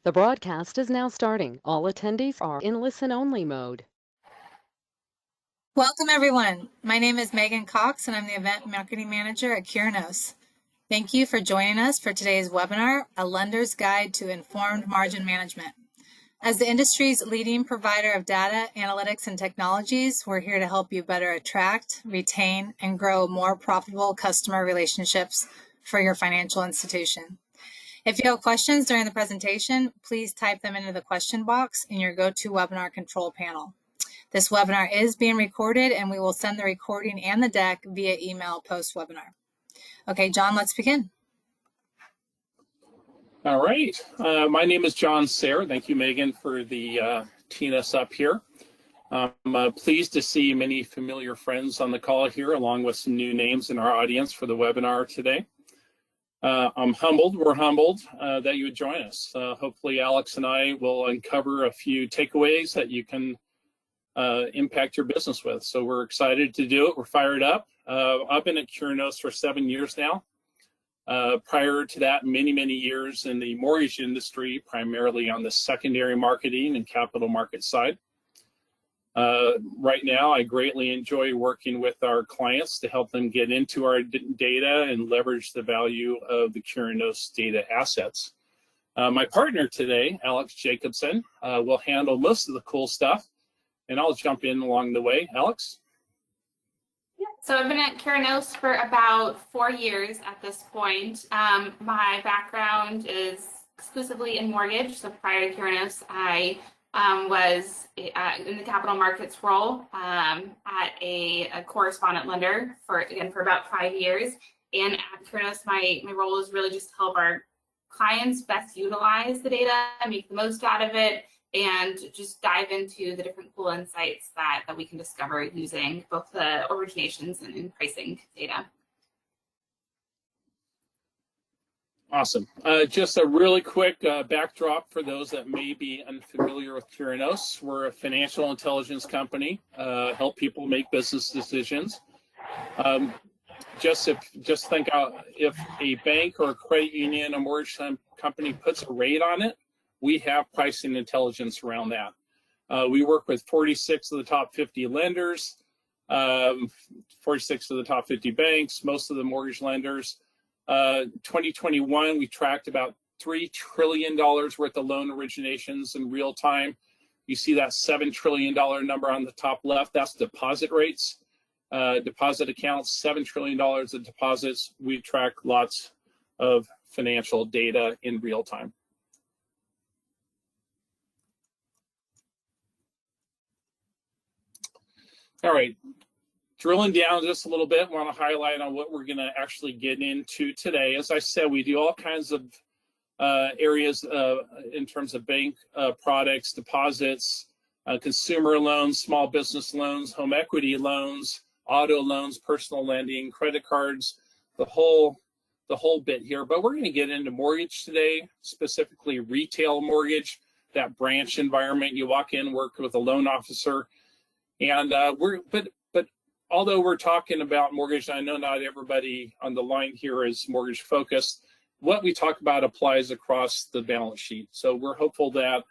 The broadcast is now starting. All attendees are in listen-only mode. Welcome, everyone. My name is Megan Cox, and I'm the Event Marketing Manager at Curinos. Thank you for joining us for today's webinar, A Lender's Guide to Informed Margin Management. As the industry's leading provider of data, analytics, and technologies, we're here to help you better attract, retain, and grow more profitable customer relationships for your financial institution. If you have questions during the presentation, please type them into the question box in your GoToWebinar control panel. This webinar is being recorded, and we will send the recording and the deck via email post-webinar. Okay, John, let's begin. All right. My name is John Sayre. Thank you, Megan, for the teeing us up here. I'm pleased to see many familiar friends on the call here, along with some new names in our audience for the webinar today. I'm humbled, we're humbled that you would join us. Hopefully Alex and I will uncover a few takeaways that you can impact your business with. So we're excited to do it. We're fired up. I've been at Curinos for 7 years now. Prior to that, many years in the mortgage industry, primarily on the secondary marketing and capital market side. Right now, I greatly enjoy working with our clients to help them get into our data and leverage the value of the Curinos data assets. My partner today, Alex Jacobson, will handle most of the cool stuff, and I'll jump in along the way. Alex? So I've been at Curinos for about 4 years at this point. My background is exclusively in mortgage. So prior to Curinos, I was in the capital markets role at a correspondent lender for about 5 years. And at Curinos, my role is really just to help our clients best utilize the data, make the most out of it, and just dive into the different cool insights that we can discover using both the originations and pricing data. Awesome. Just a really quick backdrop for those that may be unfamiliar with Curinos. We're a financial intelligence company, help people make business decisions. Just think out, if a bank or a credit union, a mortgage company puts a rate on it, we have pricing intelligence around that. We work with 46 of the top 50 lenders, 46 of the top 50 banks, most of the mortgage lenders. 2021, we tracked about $3 trillion worth of loan originations in real time. You see that $7 trillion number on the top left, that's deposit rates. Deposit accounts, $7 trillion of deposits. We track lots of financial data in real time. All right, drilling down just a little bit, want to highlight on what we're going to actually get into today. As I said, we do all kinds of areas in terms of bank products, deposits, consumer loans, small business loans, home equity loans, auto loans, personal lending, credit cards, the whole bit here. But we're going to get into mortgage today, specifically retail mortgage, that branch environment. You walk in, work with a loan officer. And but although we're talking about mortgage, I know not everybody on the line here is mortgage focused. What we talk about applies across the balance sheet. So we're hopeful that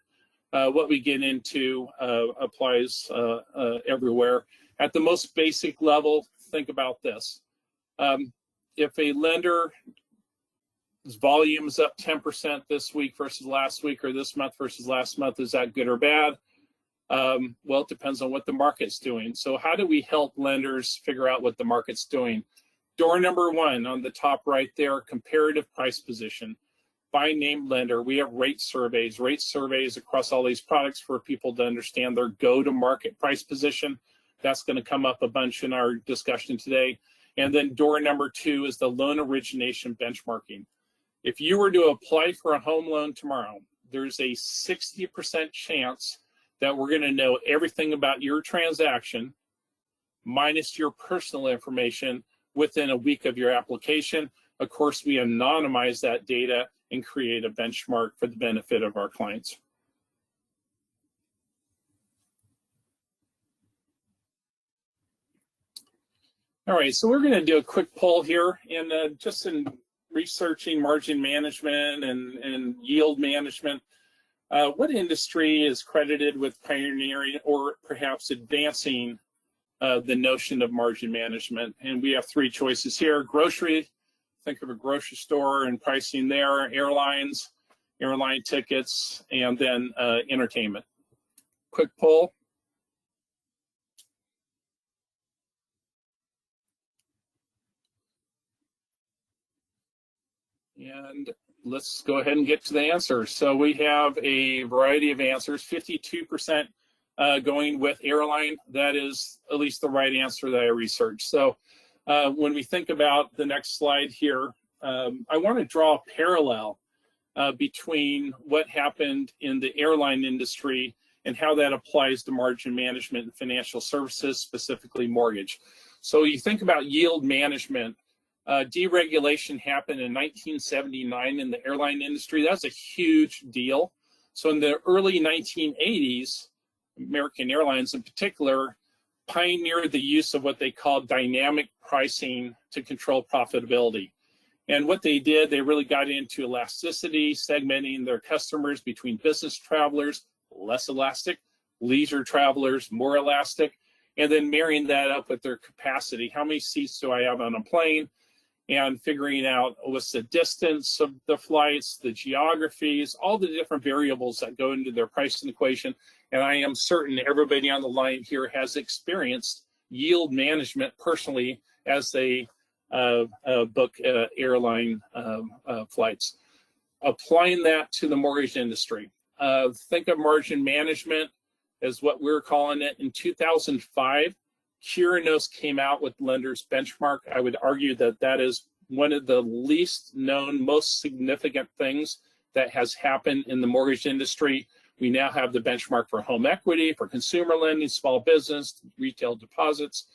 what we get into applies everywhere. At the most basic level, think about this. If a lender's volume is up 10% this week versus last week, or this month versus last month, is that good or bad? Well, it depends on what the market's doing. So how do we help lenders figure out what the market's doing? Door number one on the top right there, comparative price position. By name lender, we have rate surveys across all these products for people to understand their go-to-market price position. That's going to come up a bunch in our discussion today. And then door number two is the loan origination benchmarking. If you were to apply for a home loan tomorrow, there's a 60% chance that we're going to know everything about your transaction minus your personal information within a week of your application. Of course, we anonymize that data and create a benchmark for the benefit of our clients. All right, so we're going to do a quick poll here, and just in researching margin management and yield management, What industry is credited with pioneering or perhaps advancing the notion of margin management? And we have three choices here. Grocery, think of a grocery store and pricing there, airlines, airline tickets, and then entertainment. Quick poll. And let's go ahead and get to the answers. So we have a variety of answers, 52% going with airline. That is at least the right answer that I researched. So when we think about the next slide here, I want to draw a parallel between what happened in the airline industry and how that applies to margin management and financial services, specifically mortgage. So you think about yield management. Deregulation happened in 1979 in the airline industry. That's a huge deal. So in the early 1980s, American Airlines in particular pioneered the use of what they called dynamic pricing to control profitability. And what they did, they really got into elasticity, segmenting their customers between business travelers, less elastic, leisure travelers, more elastic, and then marrying that up with their capacity. How many seats do I have on a plane? And figuring out what's the distance of the flights, the geographies, all the different variables that go into their pricing equation. And I am certain everybody on the line here has experienced yield management personally as they book airline flights. Applying that to the mortgage industry. Think of margin management as what we're calling it. In 2005, Curinos came out with Lenders Benchmark. I would argue that that is one of the least known, most significant things that has happened in the mortgage industry. We now have the benchmark for home equity, for consumer lending, small business, retail deposits,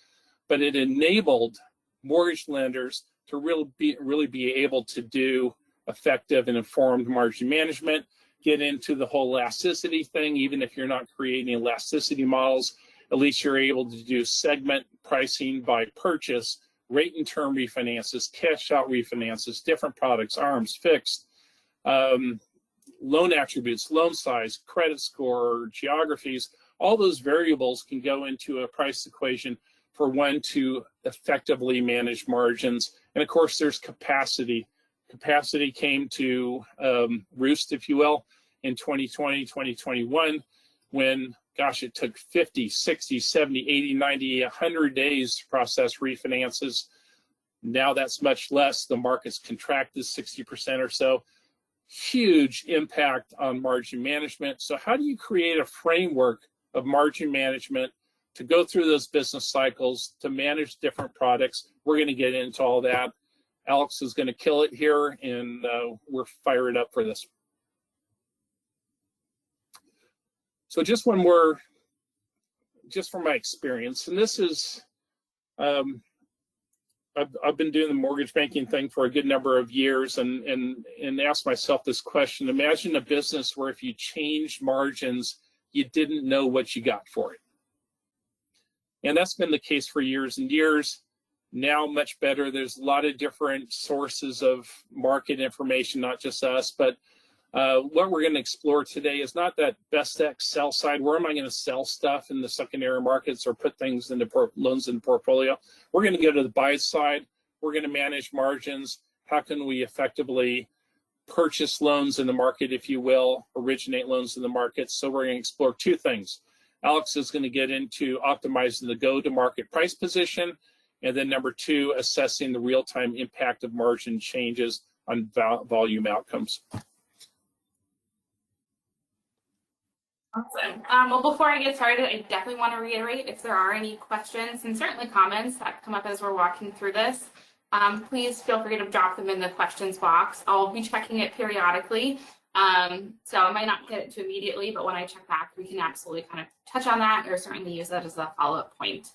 but it enabled mortgage lenders to really be able to do effective and informed margin management, get into the whole elasticity thing, even if you're not creating elasticity models. At least you're able to do segment pricing by purchase, rate and term refinances, cash out refinances, different products, ARMs, fixed, loan attributes, loan size, credit score, geographies. All those variables can go into a price equation for one to effectively manage margins. And of course, there's capacity. Capacity came to roost, if you will, in 2020, 2021, when gosh, it took 50, 60, 70, 80, 90, 100 days to process refinances. Now that's much less. The market's contracted 60% or so. Huge impact on margin management. So how do you create a framework of margin management to go through those business cycles, to manage different products? We're going to get into all that. Alex is going to kill it here, and we're fired up for this. So just one more, just from my experience, and this is, I've been doing the mortgage banking thing for a good number of years, and asked myself this question. Imagine a business where if you changed margins, you didn't know what you got for it. And that's been the case for years and years. Now much better. There's a lot of different sources of market information, not just us, but what we're going to explore today is not that best X sell side. Where am I going to sell stuff in the secondary markets or put things into loans in the portfolio? We're going to go to the buy side. We're going to manage margins. How can we effectively purchase loans in the market, if you will, originate loans in the market? So we're going to explore two things. Alex is going to get into optimizing the go-to-market price position, and then number two, assessing the real-time impact of margin changes on volume outcomes. Awesome. Well, before I get started, I definitely want to reiterate, if there are any questions and certainly comments that come up as we're walking through this, please feel free to drop them in the questions box. I'll be checking it periodically. So I might not get it to immediately, but when I check back, we can absolutely kind of touch on that or certainly use that as a follow-up point.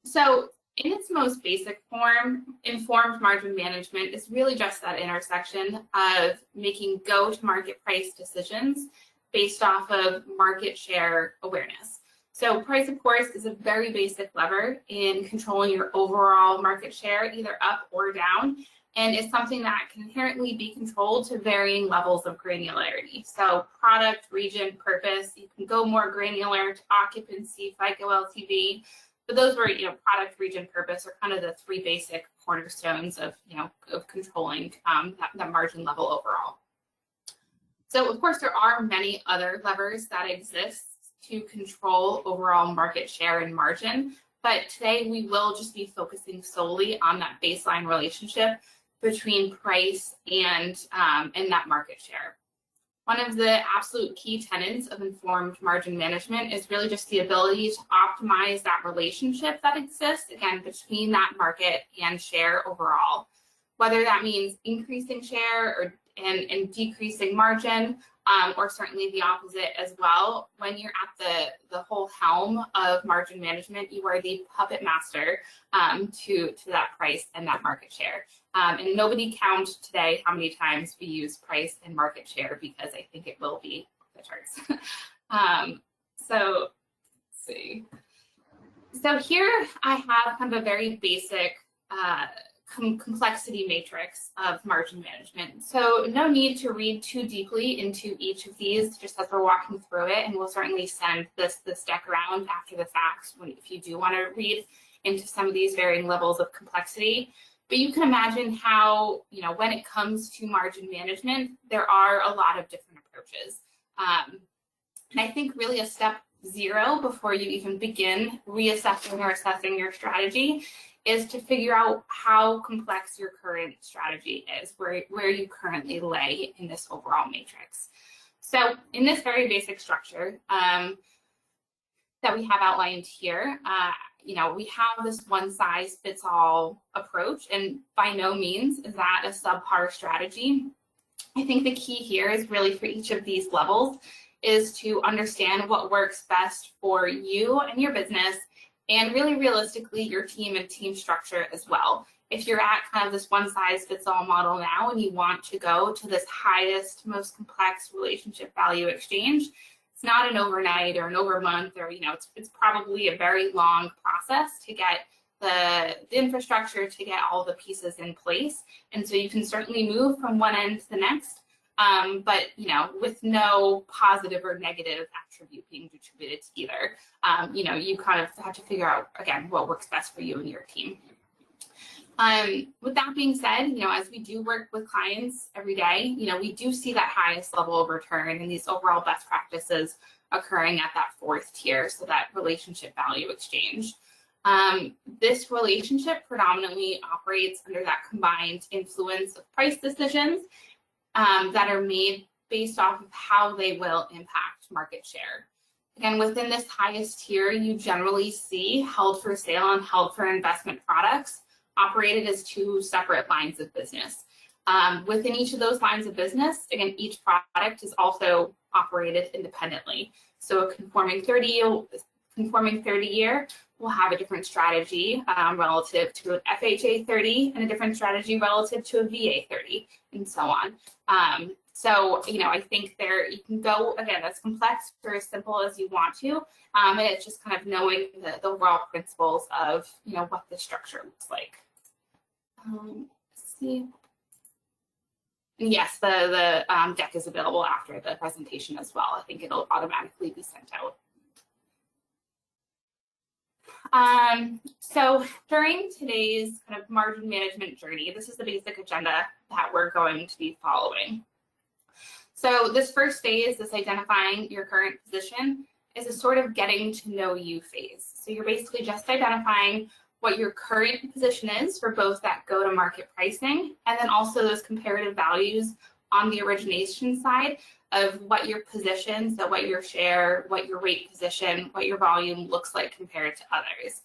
So in its most basic form, informed margin management is really just that intersection of making go-to-market price decisions based off of market share awareness. So price, of course, is a very basic lever in controlling your overall market share, either up or down. and is something that can inherently be controlled to varying levels of granularity. So product, region, purpose, you can go more granular to occupancy, FICO, LTV, but those were, product, region, purpose are kind of the three basic cornerstones of, of controlling that margin level overall. So of course, there are many other levers that exist to control overall market share and margin, but today we will just be focusing solely on that baseline relationship between price and that market share. One of the absolute key tenets of informed margin management is really just the ability to optimize that relationship that exists, again, between that market and share overall. Whether that means increasing share and decreasing margin, or certainly the opposite as well. When you're at the whole helm of margin management, you are the puppet master to that price and that market share. And nobody count today how many times we use price and market share, because I think it will be the charts. So let's see. So here I have kind of a very basic complexity matrix of margin management. So no need to read too deeply into each of these just as we're walking through it, and we'll certainly send this deck around after the fact if you do want to read into some of these varying levels of complexity. But you can imagine how, when it comes to margin management, there are a lot of different approaches. And I think really a step zero before you even begin reassessing or assessing your strategy is to figure out how complex your current strategy is, where you currently lay in this overall matrix. So in this very basic structure that we have outlined here, we have this one-size-fits-all approach, and by no means is that a subpar strategy. I think the key here is really for each of these levels is to understand what works best for you and your business, and really realistically your team and team structure as well. If you're at kind of this one-size-fits-all model now and you want to go to this highest, most complex relationship value exchange, it's not an overnight or an over month, or it's probably a very long process to get the infrastructure, to get all the pieces in place. And so you can certainly move from one end to the next, but with no positive or negative attribute being attributed to either. You kind of have to figure out, again, what works best for you and your team. With that being said, as we do work with clients every day, we do see that highest level of return and these overall best practices occurring at that fourth tier, so that relationship value exchange. This relationship predominantly operates under that combined influence of price decisions that are made based off of how they will impact market share. Again, within this highest tier, you generally see held for sale and held for investment products operated as two separate lines of business. Within each of those lines of business, again, each product is also operated independently. So a conforming 30 year will have a different strategy relative to an FHA 30 and a different strategy relative to a VA 30 and so on. So, I think you can go, again, as complex or as simple as you want to, and it's just kind of knowing the overall principles of, what the structure looks like. Let's see. And yes, the deck is available after the presentation as well. I think it'll automatically be sent out. So during today's kind of margin management journey, this is the basic agenda that we're going to be following. So this first phase, this identifying your current position, is a sort of getting to know you phase. So you're basically just identifying what your current position is for both that go-to-market pricing and then also those comparative values on the origination side of what your position, so what your share, what your rate position, what your volume looks like compared to others.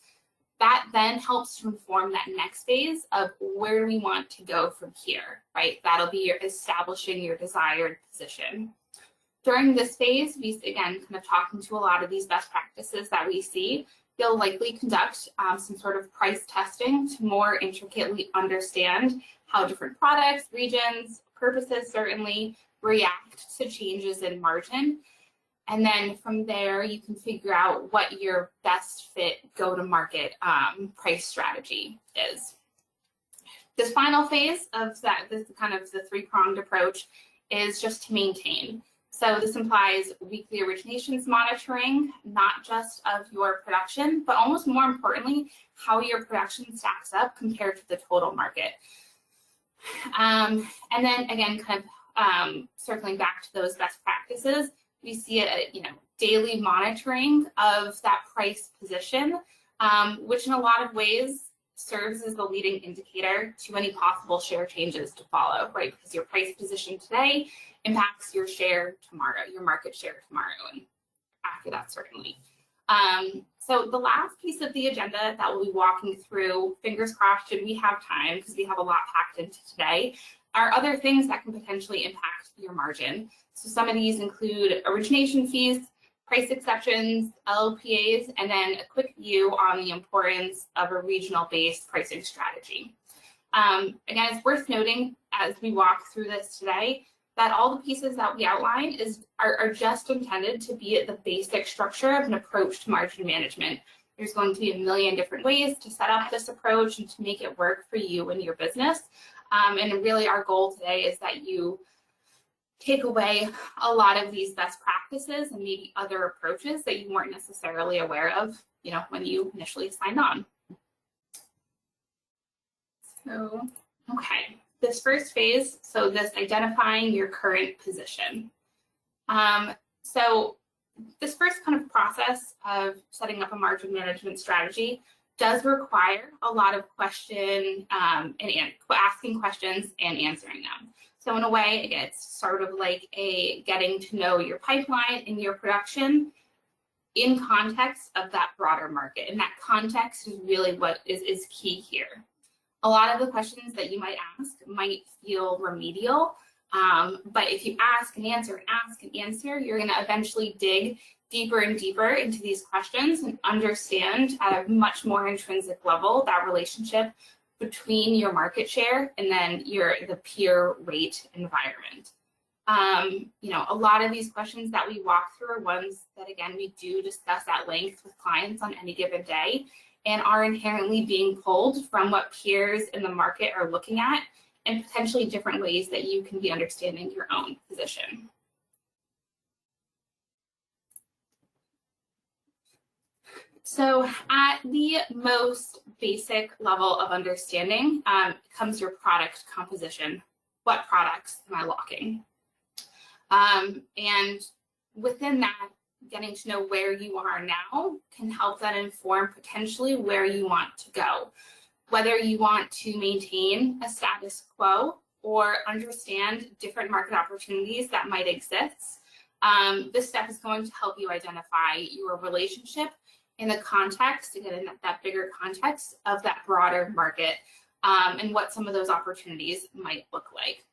That then helps to inform that next phase of where do we want to go from here, right? That'll be your establishing your desired position. During this phase, we, again, kind of talking to a lot of these best practices that we see, you'll likely conduct some sort of price testing to more intricately understand how different products, regions, purposes certainly react to changes in margin. And then from there, you can figure out what your best fit go-to-market price strategy is. This final phase of that, this kind of the three-pronged approach, is just to maintain. So this implies weekly originations monitoring, not just of your production, but almost more importantly, how your production stacks up compared to the total market. And then again, kind of circling back to those best practices, we see a daily monitoring of that price position, which in a lot of ways serves as the leading indicator to any possible share changes to follow, right? Because your price position today impacts your share tomorrow, your market share tomorrow, and after that, certainly. So the last piece of the agenda that we'll be walking through, fingers crossed, should we have time, because we have a lot packed into today, are other things that can potentially impact your margin. So some of these include origination fees, price exceptions, LLPAs, and then a quick view on the importance of a regional-based pricing strategy. Again, it's worth noting as we walk through this today that all the pieces that we outline are just intended to be at the basic structure of an approach to margin management. There's going to be a million different ways to set up this approach and to make it work for you and your business. And really our goal today is that you take away a lot of these best practices and maybe other approaches that you weren't necessarily aware of, when you initially signed on. So, okay, this first phase, so this identifying your current position. So this first kind of process of setting up a margin management strategy does require a lot of asking questions and answering them. So in a way, it's sort of like a getting to know your pipeline and your production in context of that broader market. And that context is really what is key here. A lot of the questions that you might ask might feel remedial, but if you ask and answer, you're going to eventually dig deeper and deeper into these questions and understand at a much more intrinsic level that relationship between your market share and then the peer rate environment. A lot of these questions that we walk through are ones that, again, we do discuss at length with clients on any given day and are inherently being pulled from what peers in the market are looking at and potentially different ways that you can be understanding your own position. So at the most basic level of understanding comes your product composition. What products am I locking? And within that, getting to know where you are now can help that inform potentially where you want to go. Whether you want to maintain a status quo or understand different market opportunities that might exist, this step is going to help you identify your relationship in the context, again, in that bigger context of that broader market and what some of those opportunities might look like.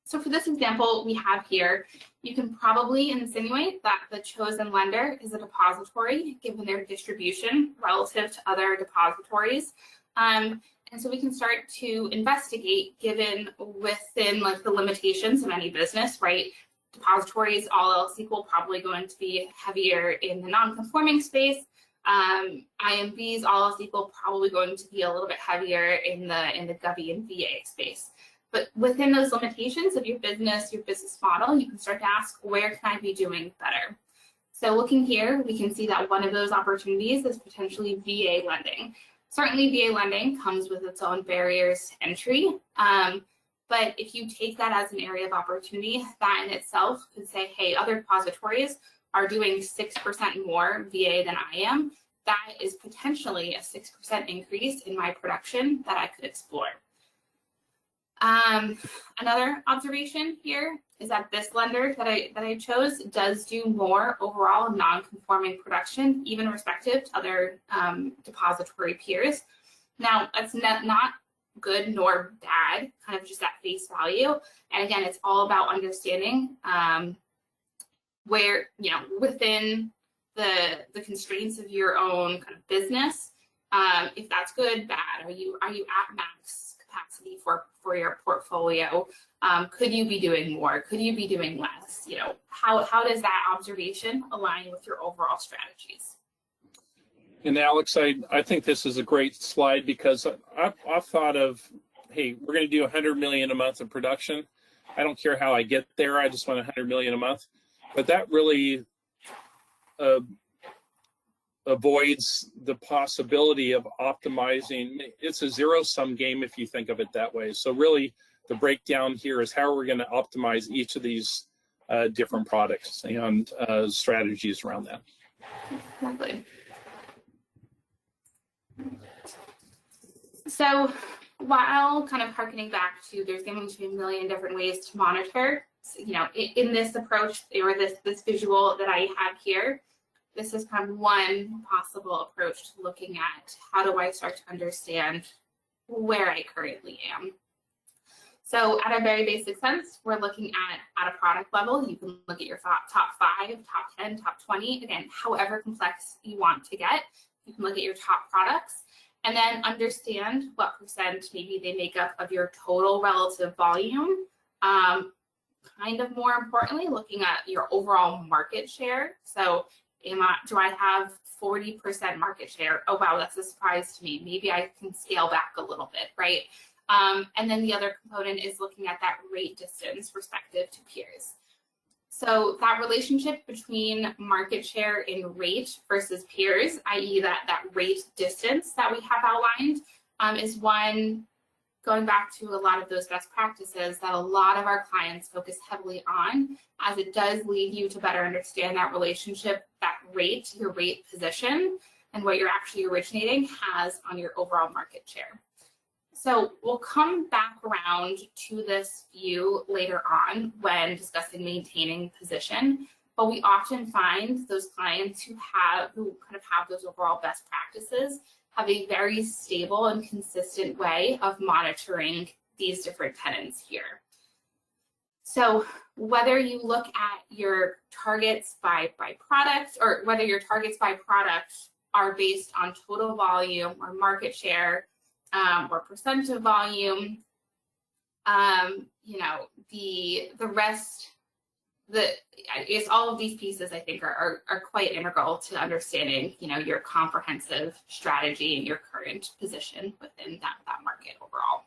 So for this example we have here, you can probably insinuate that the chosen lender is a depository given their distribution relative to other depositories. And so we can start to investigate given within like the limitations of any business, right? Depositories, all else equal, probably going to be heavier in the non-conforming space. IMBs, all else equal, probably going to be a little bit heavier in the Govy and VA space. But within those limitations of your business model, you can start to ask, where can I be doing better? So looking here, we can see that one of those opportunities is potentially VA lending. Certainly VA lending comes with its own barriers to entry. But if you take that as an area of opportunity, that in itself could say, hey, other depositories are doing 6% more VA than I am. That is potentially a 6% increase in my production that I could explore. Another observation here is that this lender that I chose does do more overall non-conforming production, even respective to other depository peers. Now, that's not good nor bad, kind of just at face value. And again, it's all about understanding where, within the constraints of your own kind of business, if that's good, bad. Are you at max capacity for your portfolio? Could you be doing more? Could you be doing less? How does that observation align with your overall strategies? And Alex, I think this is a great slide because I've thought of hey, we're going to do 100 million a month of production. I don't care how I get there. I just want 100 million a month. But that really avoids the possibility of optimizing. It's a zero-sum game if you think of it that way. So really, the breakdown here is how are we going to optimize each of these different products and strategies around that. Exactly. So while kind of harkening back to there's going to be a million different ways to monitor, you know, in this approach or this visual that I have here, this is kind of one possible approach to looking at how do I start to understand where I currently am. So at a very basic sense, we're looking at a product level. You can look at your top 5, top 10, top 20, again, however complex you want to get. You can look at your top products and then understand what percent maybe they make up of your total relative volume. Kind of more importantly, looking at your overall market share. So do I have 40% market share? Oh, wow, that's a surprise to me. Maybe I can scale back a little bit, right? And then the other component is looking at that rate distance respective to peers. So that relationship between market share in rate versus peers, i.e. that rate distance that we have outlined, is one, going back to a lot of those best practices that a lot of our clients focus heavily on, as it does lead you to better understand that relationship, that rate, your rate position, and what you're actually originating has on your overall market share. So we'll come back around to this view later on when discussing maintaining position, but we often find those clients who kind of have those overall best practices have a very stable and consistent way of monitoring these different tenants here. So whether you look at your targets by product, or whether your targets by product are based on total volume or market share, or percent of volume, you know, the rest, I guess all of these pieces I think are quite integral to understanding, you know, your comprehensive strategy and your current position within that market overall.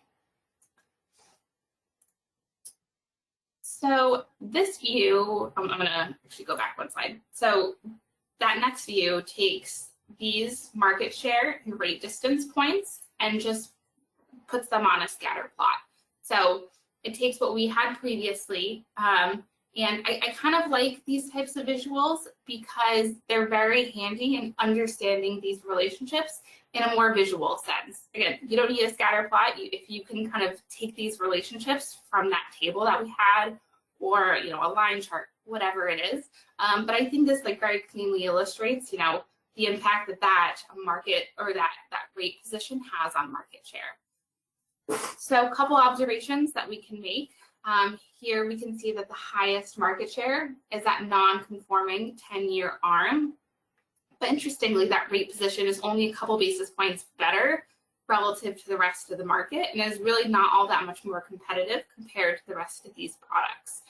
So this view, I'm gonna actually go back one slide. So that next view takes these market share and rate distance points and just puts them on a scatter plot. So it takes what we had previously, and I kind of like these types of visuals because they're very handy in understanding these relationships in a more visual sense. Again, you don't need a scatter plot. If you can kind of take these relationships from that table that we had, or, you know, a line chart, whatever it is. But I think this like very cleanly illustrates, you know, the impact that market or that rate position has on market share. So a couple observations that we can make. Here we can see that the highest market share is that non-conforming 10-year ARM. But interestingly, that rate position is only a couple basis points better relative to the rest of the market and is really not all that much more competitive compared to the rest of these products.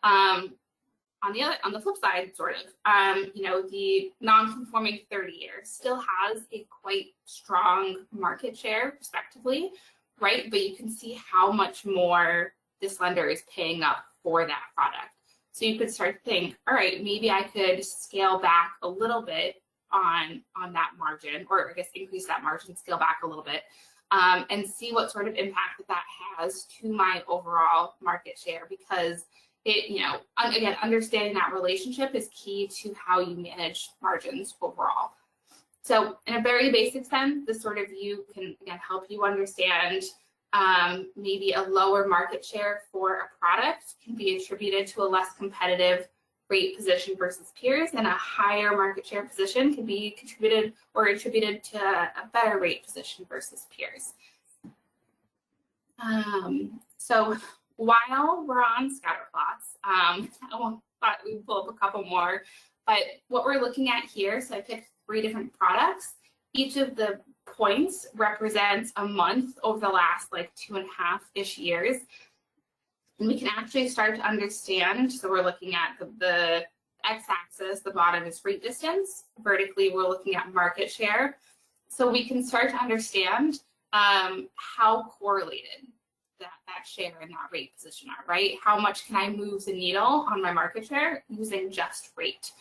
On the flip side, sort of, you know, the non-conforming 30 years still has a quite strong market share, respectively, right? But you can see how much more this lender is paying up for that product. So you could start to think, all right, maybe I could scale back a little bit on that margin, or I guess increase that margin, scale back a little bit, and see what sort of impact that has to my overall market share, because it, you know, again, understanding that relationship is key to how you manage margins overall. So in a very basic sense, this sort of view can, again, help you understand maybe a lower market share for a product can be attributed to a less competitive rate position versus peers, and a higher market share position can be attributed to a better rate position versus peers. So while we're on scatter plots, I thought we'd pull up a couple more, but what we're looking at here, so I picked 3 different products. Each of the points represents a month over the last like 2.5-ish years. And we can actually start to understand, so we're looking at the x-axis, the bottom is rate distance. Vertically, we're looking at market share. So we can start to understand how correlated that share and that rate position are, right? How much can I move the needle on my market share using just rate?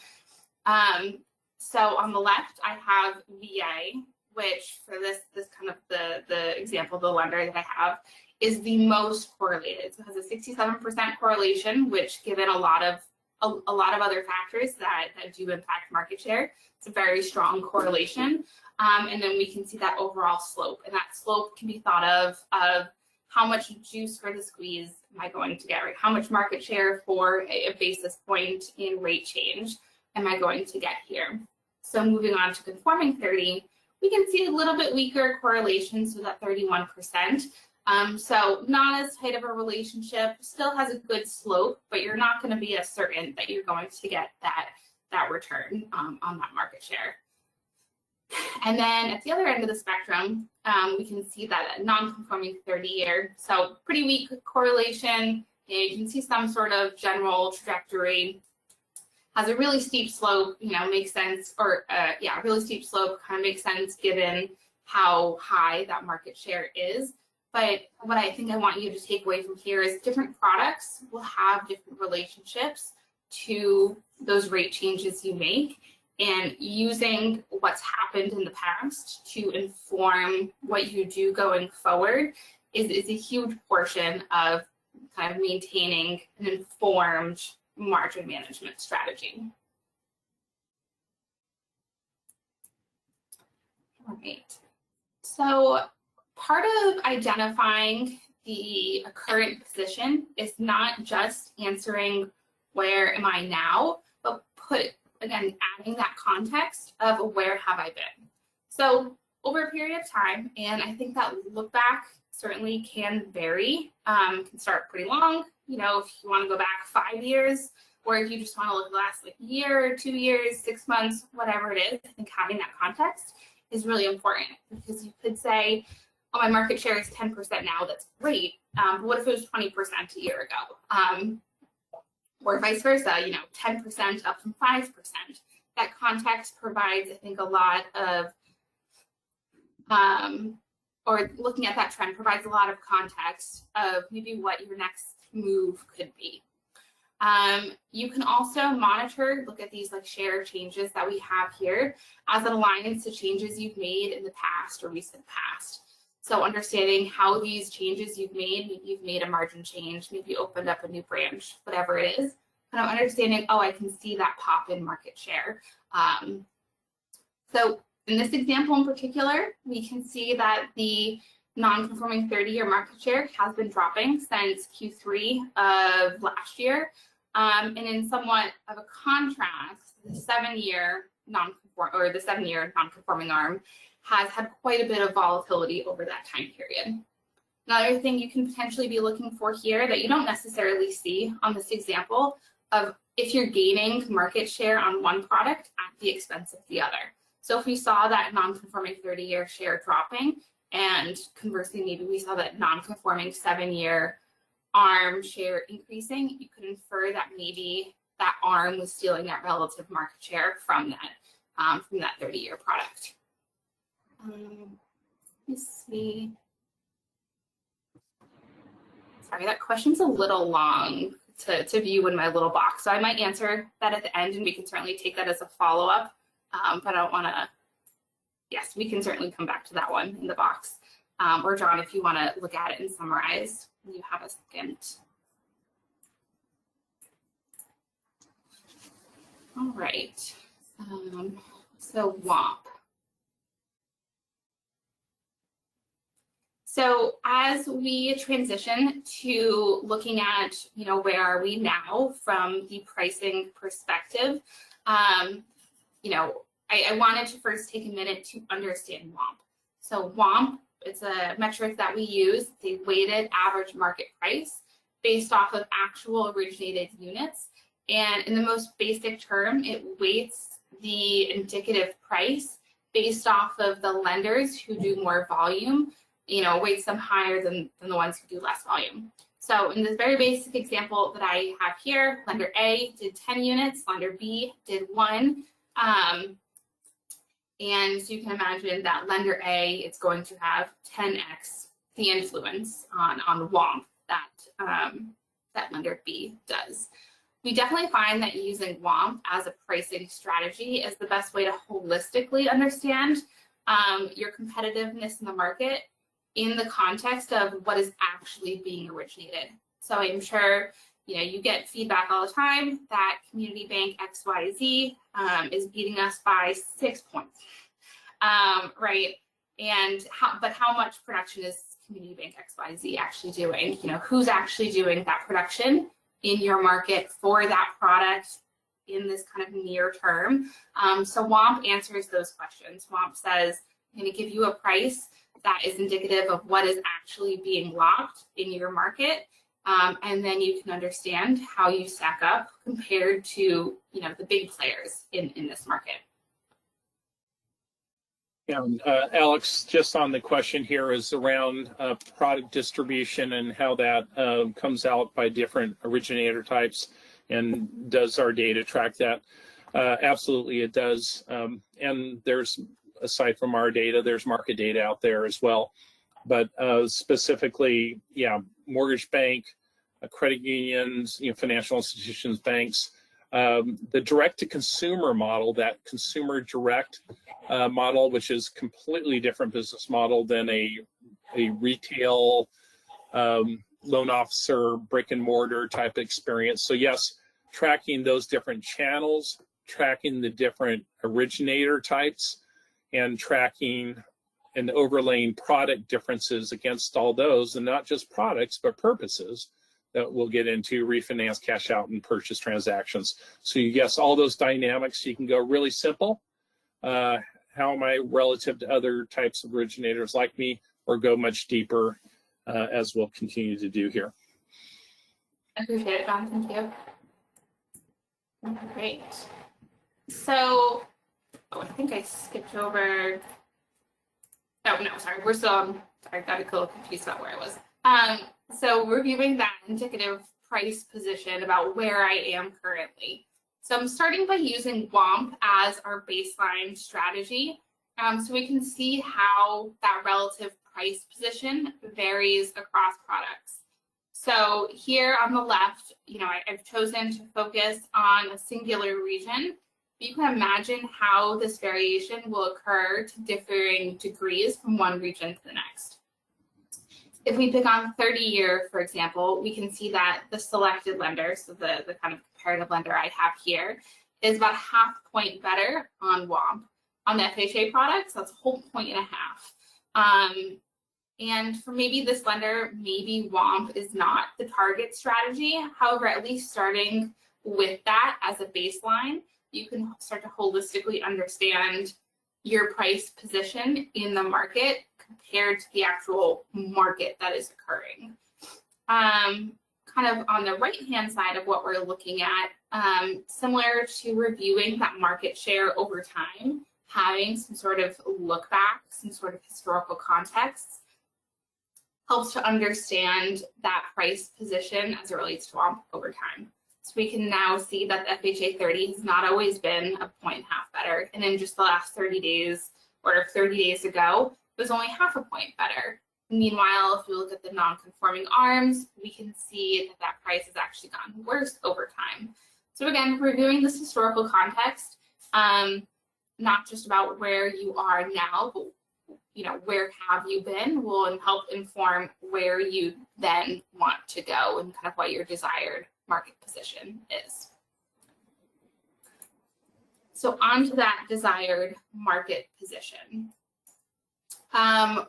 So on the left, I have VA, which for this kind of the example, the lender that I have, is the most correlated. So it has a 67% correlation, which given a lot of other factors that do impact market share, it's a very strong correlation. And then we can see that overall slope, and that slope can be thought of how much juice for the squeeze am I going to get, right? How much market share for a basis point in rate change am I going to get here? So moving on to conforming 30, we can see a little bit weaker correlations with that 31%. So not as tight of a relationship, still has a good slope, but you're not going to be as certain that you're going to get that return on that market share. And then at the other end of the spectrum, we can see that non-conforming 30-year, so pretty weak correlation. You can see some sort of general trajectory. Has a really steep slope, makes sense, or really steep slope kind of makes sense given how high that market share is. But what I think I want you to take away from here is different products will have different relationships to those rate changes you make, and using what's happened in the past to inform what you do going forward is a huge portion of kind of maintaining an informed margin management strategy. All right. So part of identifying the current position is not just answering where am I now, but again, adding that context of where have I been. So over a period of time, and I think that look back certainly can vary, can start pretty long, if you want to go back 5 years, or if you just want to look at the last year, 2 years, 6 months, whatever it is. I think having that context is really important, because you could say, oh, my market share is 10% now, that's great, but what if it was 20% a year ago? Or vice versa, 10% up from 5%. That context provides, I think, a lot of, or looking at that trend provides a lot of context of maybe what your next move could be. You can also monitor, look at these share changes that we have here as it aligns to changes you've made in the past or recent past. So understanding how these changes you've made, maybe you've made a margin change, maybe you opened up a new branch, whatever it is, kind of understanding, oh, I can see that pop in market share. So in this example in particular, we can see that the non-conforming 30-year market share has been dropping since Q3 of last year. And in somewhat of a contrast, the 7-year non-conforming arm has had quite a bit of volatility over that time period. Another thing you can potentially be looking for here that you don't necessarily see on this example of if you're gaining market share on one product at the expense of the other. So if we saw that non-conforming 30-year share dropping, and conversely, maybe we saw that non-conforming 7-year arm share increasing, you could infer that maybe that arm was stealing that relative market share from that 30-year product. Let me see. Sorry, that question's a little long to view in my little box, so I might answer that at the end, and we can certainly take that as a follow-up. But I don't want to. Yes, we can certainly come back to that one in the box. Or John, if you want to look at it and summarize, when you have a second. All right. So WOMP. So as we transition to looking at, where are we now from the pricing perspective, I wanted to first take a minute to understand WOMP. So WOMP, it's a metric that we use, the weighted average market price based off of actual originated units. And in the most basic term, it weights the indicative price based off of the lenders who do more volume, weights them higher than the ones who do less volume. So in this very basic example that I have here, lender A did 10 units, lender B did 1. And so you can imagine that lender A is going to have 10x the influence on WOMP that lender B does. We definitely find that using WOMP as a pricing strategy is the best way to holistically understand your competitiveness in the market in the context of what is actually being originated. So I'm sure you get feedback all the time that Community Bank XYZ is beating us by 6 points, right? And how much production is Community Bank XYZ actually doing? Who's actually doing that production in your market for that product in this kind of near term? So WOMP answers those questions. WOMP says, I'm going to give you a price that is indicative of what is actually being locked in your market. And then you can understand how you stack up compared to the big players in this market. Yeah, Alex, just on the question here is around product distribution and how that comes out by different originator types, and does our data track that? Absolutely, it does. And there's, aside from our data, there's market data out there as well. But specifically, yeah, mortgage bank, credit unions, financial institutions, banks, the direct-to-consumer model, that consumer direct model, which is completely different business model than a retail loan officer brick and mortar type experience. So yes, tracking those different channels, tracking the different originator types, and tracking and overlaying product differences against all those, and not just products, but purposes that we'll get into: refinance, cash out, and purchase transactions. So you guess all those dynamics. You can go really simple. How am I relative to other types of originators like me, or go much deeper, as we'll continue to do here. I appreciate it, John. Thank you. Great. So, I think I skipped over. Oh, no, sorry. We're still on. Sorry, I got a little confused about where I was. So reviewing that indicative price position about where I am currently. So I'm starting by using WOMP as our baseline strategy, so we can see how that relative price position varies across products. So here on the left, I've chosen to focus on a singular region. You can imagine how this variation will occur to differing degrees from one region to the next. If we pick on 30-year, for example, we can see that the selected lender, so the kind of comparative lender I have here, is about 0.5 point better on WOMP. On the FHA products, that's a whole 1.5 points. And for maybe this lender, maybe WOMP is not the target strategy. However, at least starting with that as a baseline, you can start to holistically understand your price position in the market compared to the actual market that is occurring. Kind of on the right-hand side of what we're looking at, similar to reviewing that market share over time, having some sort of look back, some sort of historical context, helps to understand that price position as it relates to WOMP over time. So we can now see that the FHA 30 has not always been 1.5 points better. And in just the last 30 days, or 30 days ago, it was only 0.5 point better. Meanwhile, if we look at the non-conforming arms, we can see that that price has actually gotten worse over time. So again, reviewing this historical context, not just about where you are now, but where have you been, will help inform where you then want to go and kind of what your desired market position is. So on to that desired market position. I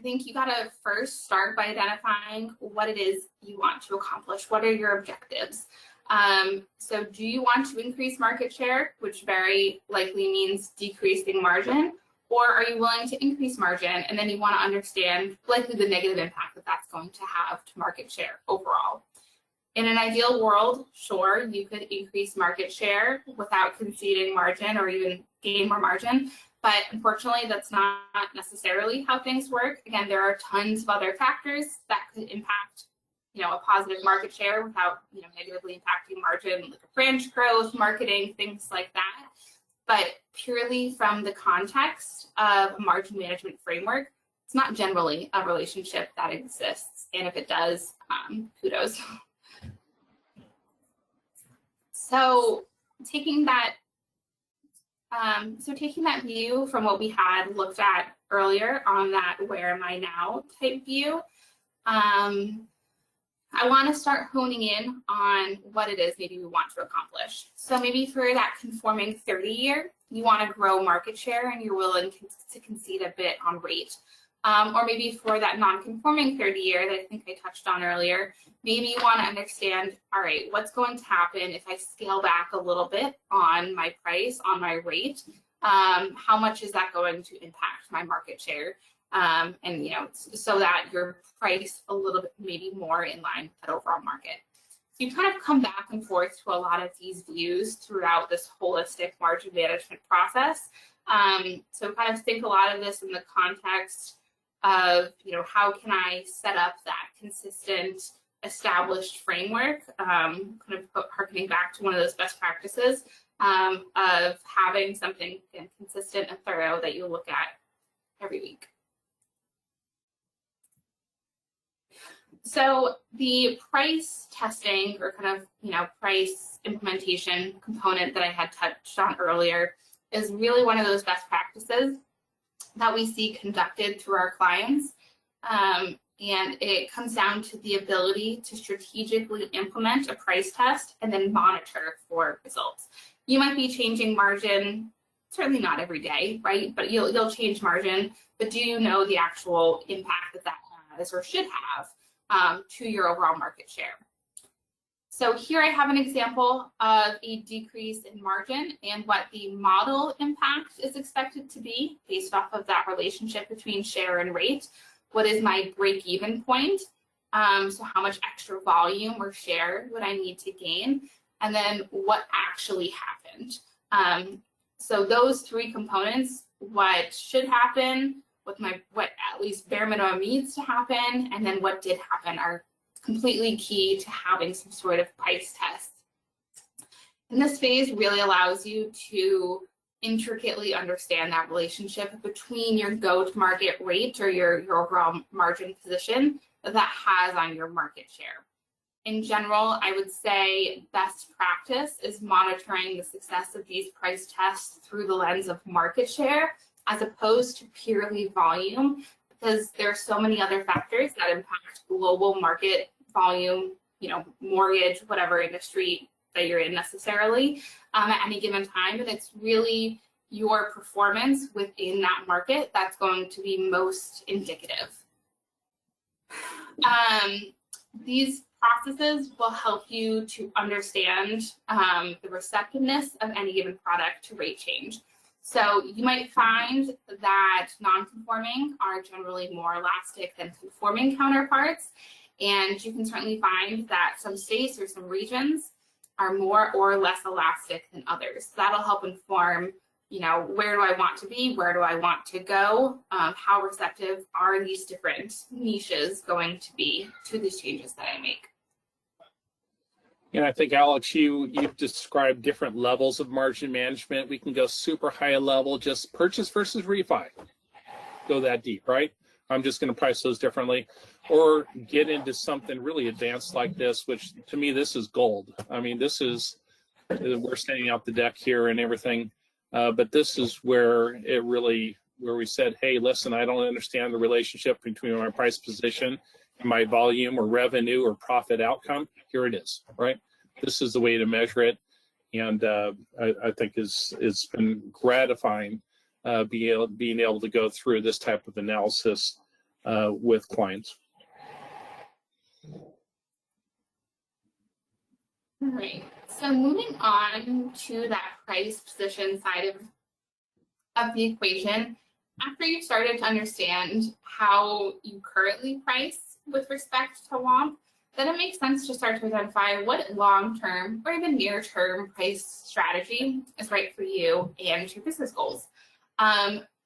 think you gotta first start by identifying what it is you want to accomplish. What are your objectives? So do you want to increase market share, which very likely means decreasing margin? Or are you willing to increase margin and then you want to understand likely the negative impact that that's going to have to market share overall? In an ideal world, sure, you could increase market share without conceding margin or even gain more margin, but unfortunately that's not necessarily how things work. Again, there are tons of other factors that could impact a positive market share without negatively impacting margin, like a branch growth, marketing, things like that. But purely from the context of a margin management framework, it's not generally a relationship that exists. and if it does, kudos. So taking that view from what we had looked at earlier on that where am I now type view, I want to start honing in on what it is maybe we want to accomplish. So maybe for that conforming 30 year, you want to grow market share and you're willing to concede a bit on rate. Or maybe for that non-conforming 30 year that I think I touched on earlier, maybe you want to understand, all right, what's going to happen if I scale back a little bit on my price, on my rate? How much is that going to impact my market share? And so that you're priced a little bit maybe more in line with that overall market. So you kind of come back and forth to a lot of these views throughout this holistic margin management process. So kind of think a lot of this in the context of, how can I set up that consistent established framework, kind of harkening back to one of those best practices of having something consistent and thorough that you look at every week. So the price testing or kind of, price implementation component that I had touched on earlier is really one of those best practices that we see conducted through our clients. And it comes down to the ability to strategically implement a price test and then monitor for results. You might be changing margin, certainly not every day, right? But you'll change margin, but do you know the actual impact that has or should have to your overall market share? So here I have an example of a decrease in margin and what the model impact is expected to be based off of that relationship between share and rate. What is my break-even point? So how much extra volume or share would I need to gain? And then what actually happened? So those three components, what should happen, what at least bare minimum needs to happen, and then what did happen are completely key to having some sort of price test. And this phase really allows you to intricately understand that relationship between your go-to-market rate or your overall margin position that has on your market share. In general, I would say best practice is monitoring the success of these price tests through the lens of market share as opposed to purely volume, because there are so many other factors that impact global market volume, mortgage, whatever industry that you're in necessarily at any given time. And it's really your performance within that market that's going to be most indicative. These processes will help you to understand the receptiveness of any given product to rate change. So you might find that non-conforming are generally more elastic than conforming counterparts. And you can certainly find that some states or some regions are more or less elastic than others. So that'll help inform, where do I want to be? Where do I want to go? How receptive are these different niches going to be to these changes that I make? And I think, Alex, you've described different levels of margin management. We can go super high level, just purchase versus refi. Go that deep, right? I'm just going to price those differently. Or get into something really advanced like this, which to me, this is gold. I mean, we're standing out the deck here and everything. But this is where we said, hey, listen, I don't understand the relationship between my price position and my volume or revenue or profit outcome. Here it is, right? This is the way to measure it. And I think it's been gratifying being able to go through this type of analysis with clients. All right, so moving on to that price position side of the equation, after you've started to understand how you currently price with respect to WOMP, then it makes sense to start to identify what long-term or even near-term price strategy is right for you and your business goals.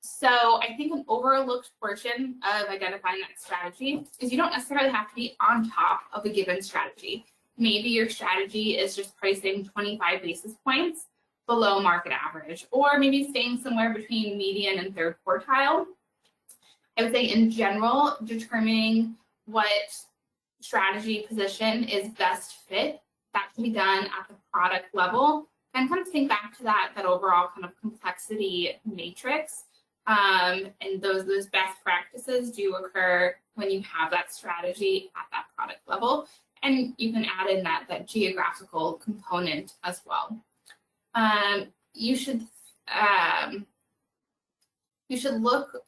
So I think an overlooked portion of identifying that strategy is you don't necessarily have to be on top of a given strategy. Maybe your strategy is just pricing 25 basis points below market average, or maybe staying somewhere between median and third quartile. I would say in general, determining what strategy position is best fit. That can be done at the product level. And kind of think back to that overall kind of complexity matrix. And those best practices do occur when you have that strategy at that product level. And you can add in that geographical component as well. You should look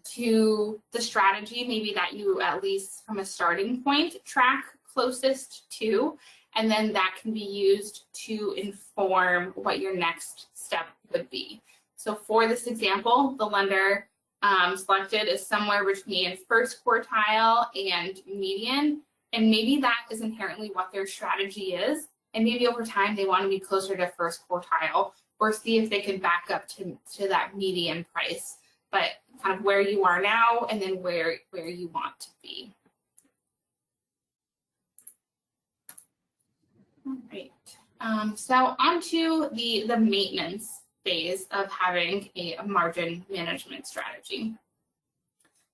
to the strategy maybe that you, at least from a starting point, track closest to, and then that can be used to inform what your next step would be. So for this example, the lender selected is somewhere between first quartile and median, and maybe that is inherently what their strategy is, and maybe over time they want to be closer to first quartile, or see if they can back up to that median price, but kind of where you are now and then where you want to be. All right, so onto the maintenance phase of having a margin management strategy.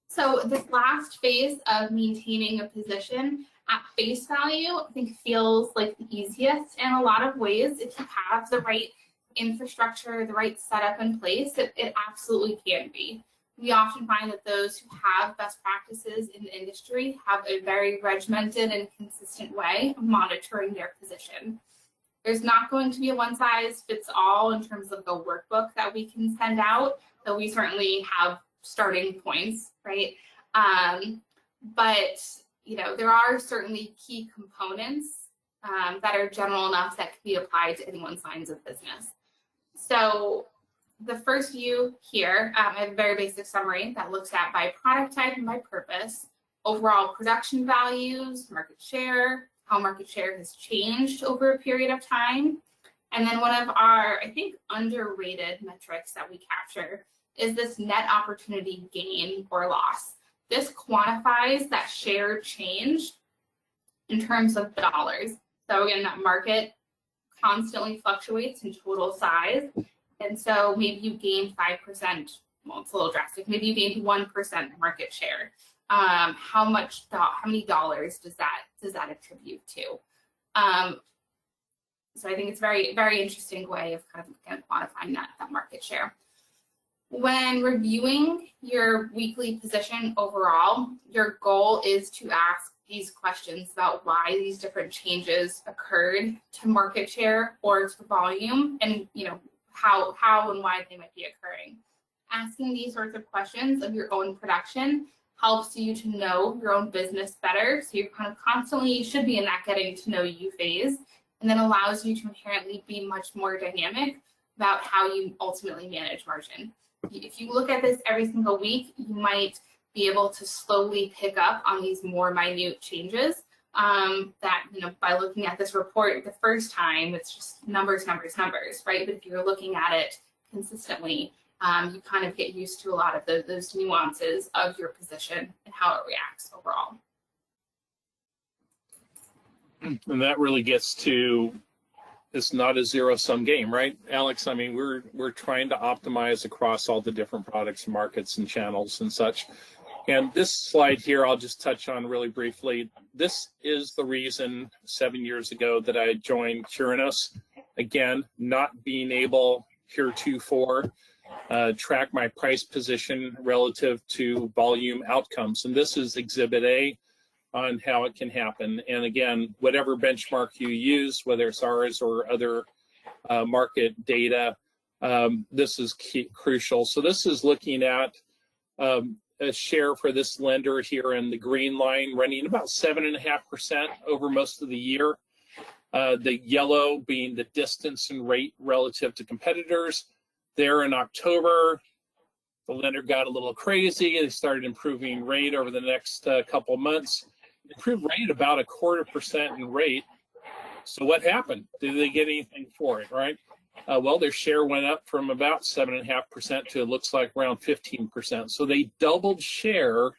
So this last phase of maintaining a position at face value, I think feels like the easiest in a lot of ways. If you have the right infrastructure, the right setup in place, it absolutely can be. We often find that those who have best practices in the industry have a very regimented and consistent way of monitoring their position. There's not going to be a one size fits all in terms of the workbook that we can send out, though we certainly have starting points, right? But there are certainly key components that are general enough that can be applied to anyone's lines of business. So the first view here, I have a very basic summary that looks at by product type and by purpose, overall production values, market share, how market share has changed over a period of time. And then one of our, I think, underrated metrics that we capture is this net opportunity gain or loss. This quantifies that share change in terms of dollars. So again, that market constantly fluctuates in total size. And so maybe you gain 5%, well, it's a little drastic. Maybe you gained 1% market share. How many dollars does that attribute to? So I think it's a very, very interesting way of kind of quantifying that market share. When reviewing your weekly position overall, your goal is to ask these questions about why these different changes occurred to market share or to volume, and how and why they might be occurring. Asking these sorts of questions of your own production helps you to know your own business better. So you're kind of constantly, you should be in that getting to know you phase, and then allows you to inherently be much more dynamic about how you ultimately manage margin. If you look at this every single week, you might be able to slowly pick up on these more minute changes that, by looking at this report the first time, it's just numbers, right? But if you're looking at it consistently, you kind of get used to a lot of those nuances of your position and how it reacts overall. And that really gets to, it's not a zero-sum game, right, Alex? I mean, we're trying to optimize across all the different products, markets, and channels and such. And this slide here, I'll just touch on really briefly. This is the reason 7 years ago that I joined Curinos. Again, not being able heretofore track my price position relative to volume outcomes. And this is Exhibit A on how it can happen. And again, whatever benchmark you use, whether it's ours or other market data, this is crucial. So this is looking at a share for this lender here in the green line, running about 7.5% over most of the year. The yellow being the distance and rate relative to competitors. There in October, the lender got a little crazy. They started improving rate over the next couple months. Improved rate about 0.25% in rate. So what happened? Did they get anything for it, right? Well, their share went up from about 7.5% to, it looks like, around 15%. So they doubled share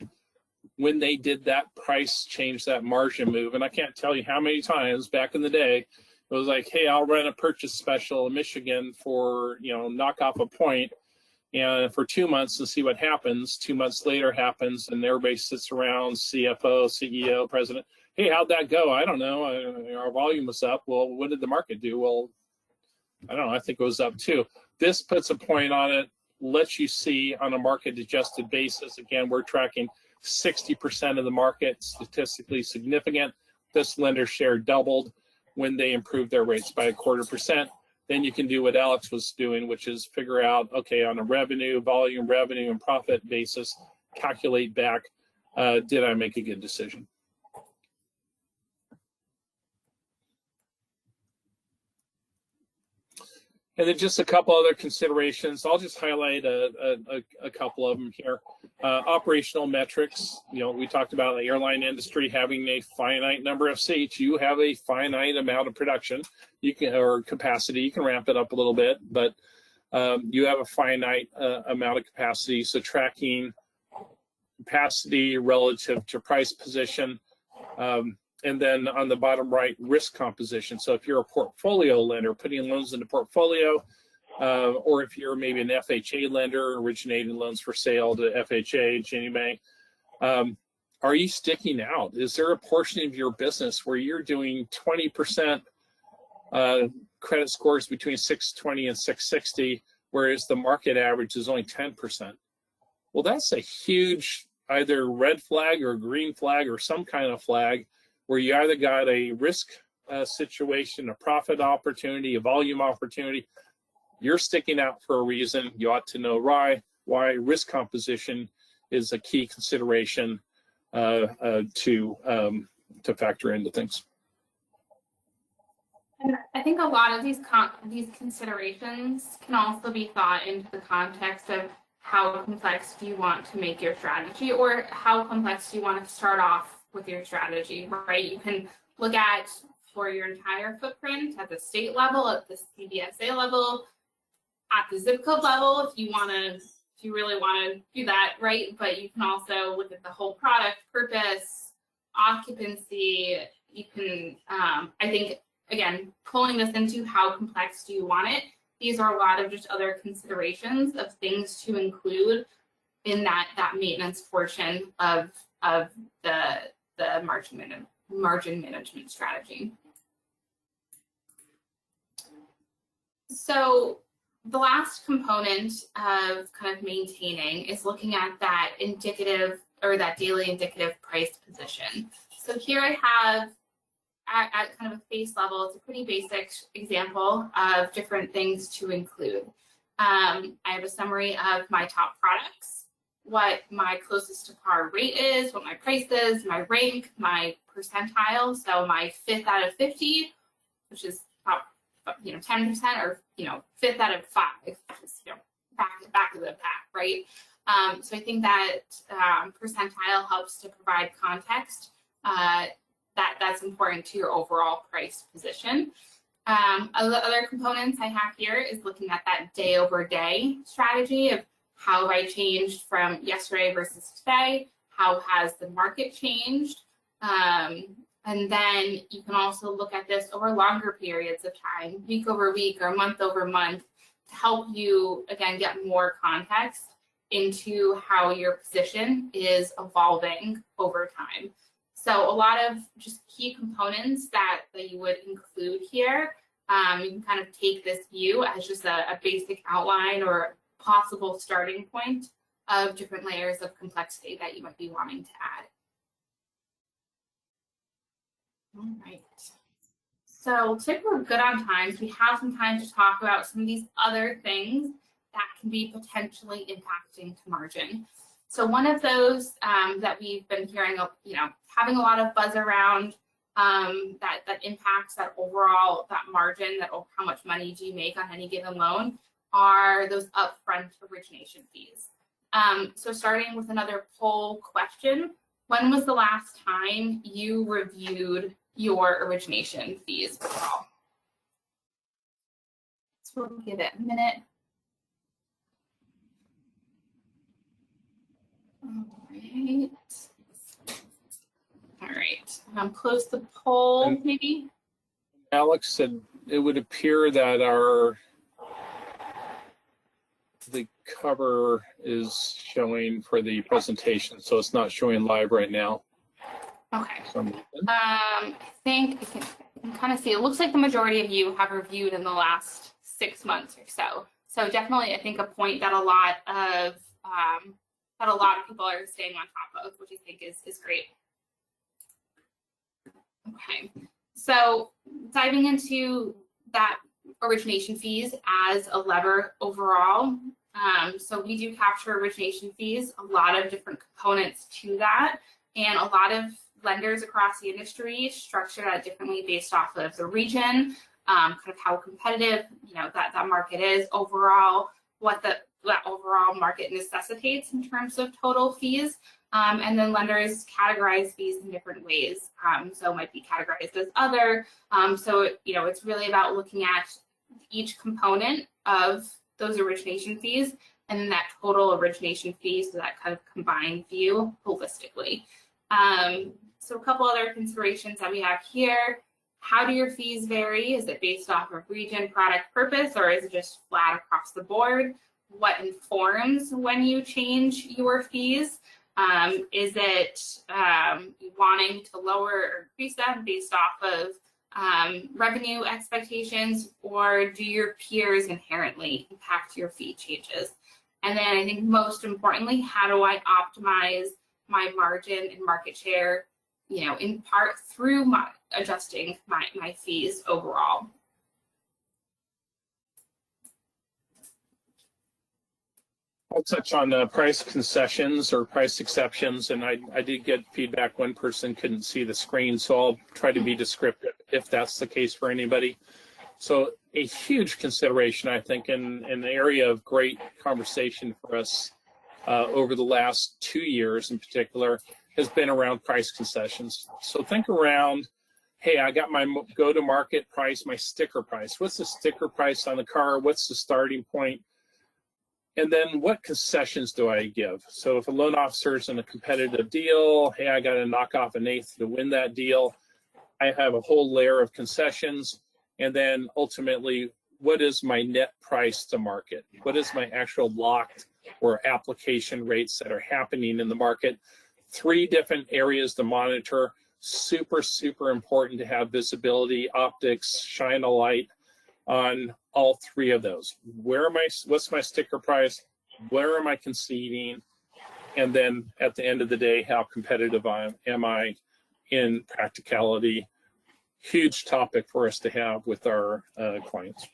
when they did that price change, that margin move. And I can't tell you how many times back in the day, it was like, hey, I'll run a purchase special in Michigan for, knock off a point, and for 2 months and see what happens. 2 months later happens, and everybody sits around, CFO, CEO, president. hey, how'd that go? I don't know. Our volume was up. Well, what did the market do? Well, I don't know. I think it was up too. This puts a point on it, lets you see on a market adjusted basis. Again, we're tracking 60% of the market, statistically significant. This lender share doubled when they improved their rates by 1/4%. Then you can do what Alex was doing, which is figure out, okay, on a revenue, volume, revenue, and profit basis, calculate back, did I make a good decision? And then just a couple other considerations. I'll just highlight a couple of them here. Operational metrics. You know, we talked about the airline industry having a finite number of seats. You have a finite amount of production. You can, or capacity. You can ramp it up a little bit, but you have a finite amount of capacity. So tracking capacity relative to price position. And then on the bottom right, risk composition. So if you're a portfolio lender, putting loans into portfolio, or if you're maybe an FHA lender, originating loans for sale to FHA, Ginnie Mae, are you sticking out? Is there a portion of your business where you're doing 20% credit scores between 620 and 660, whereas the market average is only 10%? Well, that's a huge either red flag or green flag or some kind of flag, where you either got a risk situation, a profit opportunity, a volume opportunity. You're sticking out for a reason. You ought to know why. Risk composition is a key consideration to factor into things. And I think a lot of these considerations can also be thought into the context of how complex do you want to make your strategy, or how complex do you want to start off with your strategy, right? You can look at for your entire footprint at the state level, at the CBSA level, at the zip code level, if you really want to do that, right? But you can also look at the whole product, purpose, occupancy. You can, I think, again, pulling this into how complex do you want it, these are a lot of just other considerations of things to include in that maintenance portion of the margin management strategy. So the last component of kind of maintaining is looking at that indicative, or that daily indicative price position. So here I have at kind of a face level, it's a pretty basic example of different things to include. I have a summary of my top products, what my closest to par rate is, what my price is, my rank, my percentile. So my 5th out of 50, which is about 10%, or 5th out of 5, which is back of the pack, right? So I think that percentile helps to provide context. That's important to your overall price position. Other components I have here is looking at that day over day strategy of how have I changed from yesterday versus today? How has the market changed? And then you can also look at this over longer periods of time, week over week or month over month, to help you, again, get more context into how your position is evolving over time. So a lot of just key components that you would include here. You can kind of take this view as just a basic outline or possible starting point of different layers of complexity that you might be wanting to add. All right. So typically we're good on time. So we have some time to talk about some of these other things that can be potentially impacting to margin. So one of those that we've been hearing, having a lot of buzz around that impacts that overall, that margin, that how much money do you make on any given loan, are those upfront origination fees. So starting with another poll question, when was the last time you reviewed your origination fees overall? So we'll give it a minute. All right. Close the poll, maybe. Alex said it would appear that the cover is showing for the presentation, so it's not showing live right now. Okay. I think you can kind of see, it looks like the majority of you have reviewed in the last 6 months or so. So definitely, I think a point that a lot of people are staying on top of, which I think is great. Okay, so diving into that origination fees as a lever overall. So we do capture origination fees, a lot of different components to that, and a lot of lenders across the industry structure that differently based off of the region, kind of how competitive that market is overall, what that overall market necessitates in terms of total fees. And then lenders categorize fees in different ways. So it might be categorized as other. So it's really about looking at each component of those origination fees and then that total origination fee, so that kind of combined view holistically. So a couple other considerations that we have here. How do your fees vary? Is it based off of region, product, purpose, or is it just flat across the board? What informs when you change your fees? Is it wanting to lower or increase them based off of revenue expectations, or do your peers inherently impact your fee changes? And then I think most importantly, how do I optimize my margin and market share, in part through adjusting my fees overall? I'll touch on price concessions or price exceptions, and I did get feedback one person couldn't see the screen, so I'll try to be descriptive if that's the case for anybody. So a huge consideration, I think, in an area of great conversation for us over the last 2 years in particular, has been around price concessions. So think around, hey, I got my go-to-market price, my sticker price. What's the sticker price on the car? What's the starting point? And then what concessions do I give? So if a loan officer is in a competitive deal, hey, I got to knock off an eighth to win that deal. I have a whole layer of concessions. And then ultimately, what is my net price to market? What is my actual locked or application rates that are happening in the market? 3 different areas to monitor. Super, super important to have visibility, optics, shine a light on all 3 of those. What's my sticker price? Where am I conceding? And then at the end of the day, how competitive am I in practicality? Huge topic for us to have with our clients.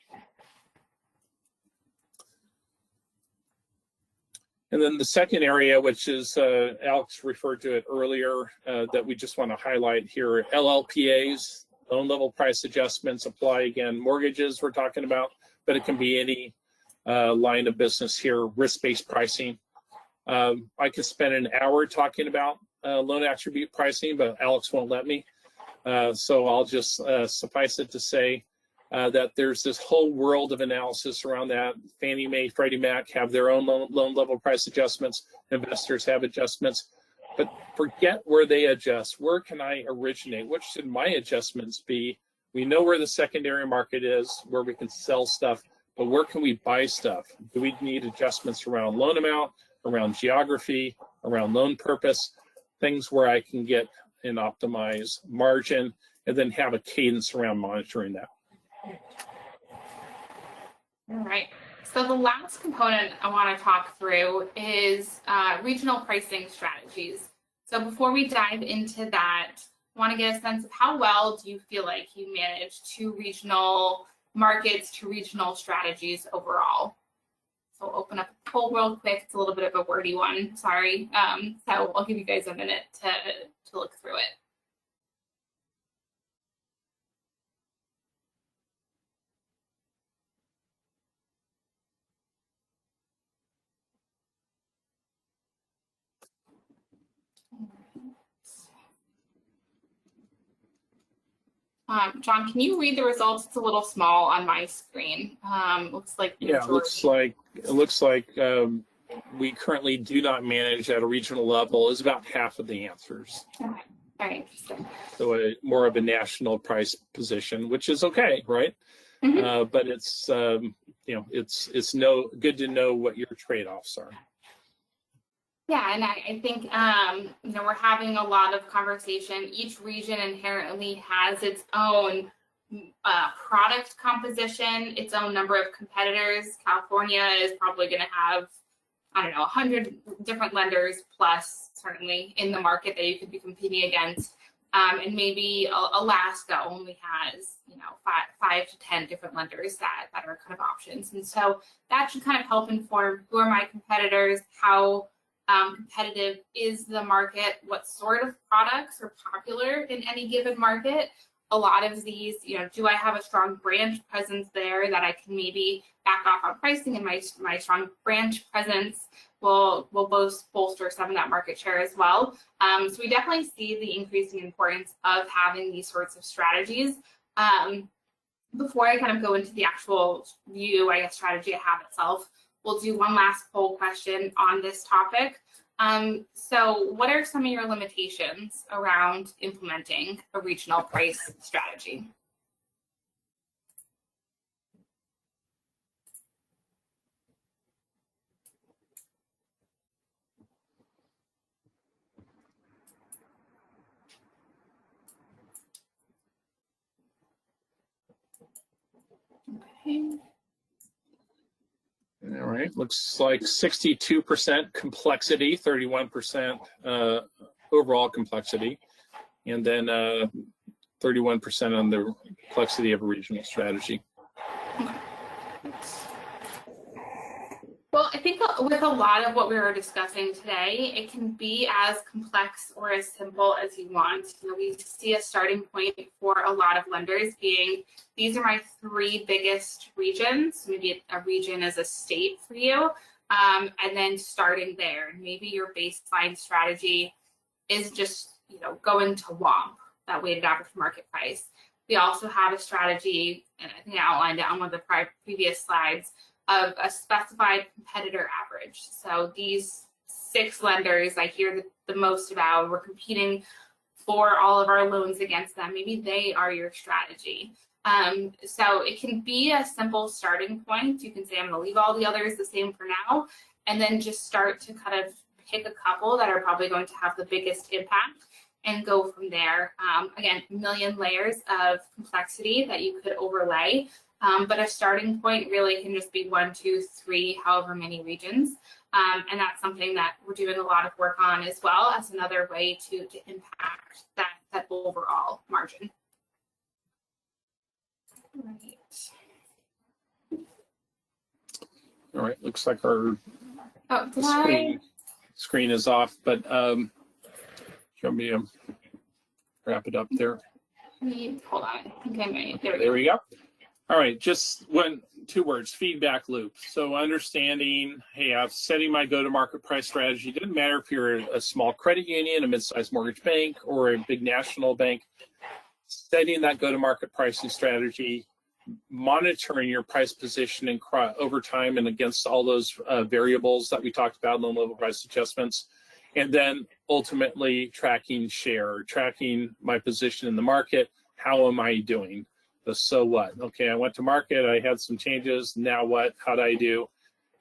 And then the second area, which is Alex referred to it earlier, that we just want to highlight here, LLPAs, loan level price adjustments apply. Again, mortgages we're talking about, but it can be any line of business here, risk-based pricing. I could spend an hour talking about loan attribute pricing, but Alex won't let me. So I'll just suffice it to say that there's this whole world of analysis around that. Fannie Mae, Freddie Mac have their own loan level price adjustments. Investors have adjustments. But forget where they adjust. Where can I originate? What should my adjustments be? We know where the secondary market is, where we can sell stuff, but where can we buy stuff? Do we need adjustments around loan amount, around geography, around loan purpose, things where I can get and optimize margin, and then have a cadence around monitoring that. All right. So the last component I want to talk through is regional pricing strategies. So before we dive into that, I want to get a sense of how well do you feel like you manage 2 regional markets, 2 regional strategies overall. So I'll open up a poll real quick. It's a little bit of a wordy one, sorry. So I'll give you guys a minute to look through it. John, can you read the results? It's a little small on my screen. Looks like yeah, it looks like we currently do not manage at a regional level. Is about half of the answers. Okay. Very interesting. So more of a national price position, which is okay, right? Mm-hmm. But it's it's good to know what your trade-offs are. Yeah, and I think you know, we're having a lot of conversation. Each region inherently has its own product composition, its own number of competitors. California is probably going to have, I don't know, 100 different lenders plus, certainly, in the market that you could be competing against. And maybe Alaska only has, you know, five to 10 different lenders that are kind of options. And so that should kind of help inform who are my competitors, how competitive is the market, what sort of products are popular in any given market. A lot of these, you know, do I have a strong branch presence there that I can maybe back off on pricing, and my strong branch presence will both bolster some of that market share as well. So we definitely see the increasing importance of having these sorts of strategies. Before I kind of go into the actual view, I guess, strategy I have itself, we'll do one last poll question on this topic. So what are some of your limitations around implementing a regional price strategy? Okay. All right, looks like 62% complexity, 31% overall complexity, and then 31% on the complexity of a regional strategy. Well, I think with a lot of what we were discussing today, it can be as complex or as simple as you want. You know, we see a starting point for a lot of lenders being, these are my 3 biggest regions. Maybe a region is a state for you, and then starting there. Maybe your baseline strategy is just, you know, going to WAMP, that weighted average market price. We also have a strategy, and I think I outlined it on one of the previous slides, of a specified competitor average. So these 6 lenders I hear the most about, we're competing for all of our loans against them. Maybe they are your strategy. So it can be a simple starting point. You can say, I'm going to leave all the others the same for now, and then just start to kind of pick a couple that are probably going to have the biggest impact and go from there. Again, a million layers of complexity that you could overlay. But a starting point really can just be 1, 2, 3, however many regions. And that's something that we're doing a lot of work on as well as another way to impact that overall margin. Right. All right, looks like our Oh, screen is off, but do you want me to wrap it up there? Hold on, I think I may. There we go. All right, just 2 words, feedback loop. So understanding, hey, I'm setting my go-to-market price strategy. It doesn't matter if you're a small credit union, a mid-sized mortgage bank, or a big national bank. Setting that go-to-market pricing strategy, monitoring your price positioning over time and against all those variables that we talked about in the level price adjustments, and then ultimately tracking share, tracking my position in the market. How am I doing? The so what? Okay, I went to market, I had some changes, now what? How do I do?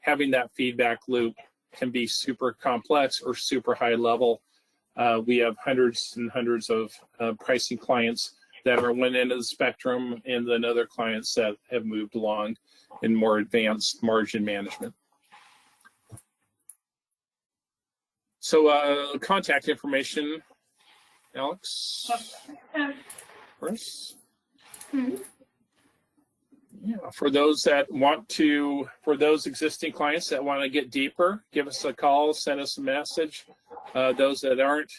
Having that feedback loop can be super complex or super high level. We have hundreds and hundreds of pricing clients that are one end of the spectrum, and then other clients that have moved along in more advanced margin management. So contact information, Alex? Chris? Yeah, for those existing clients that want to get deeper, give us a call, send us a message. Those that aren't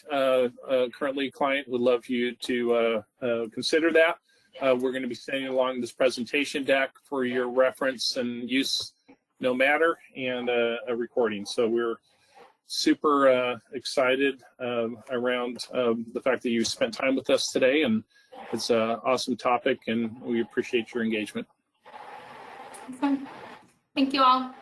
currently client, would love you to consider that. We're going to be sending along this presentation deck for your reference and use, no matter, and a recording. So we're super excited around the fact that you spent time with us today, and it's an awesome topic, and we appreciate your engagement. Awesome. Thank you all.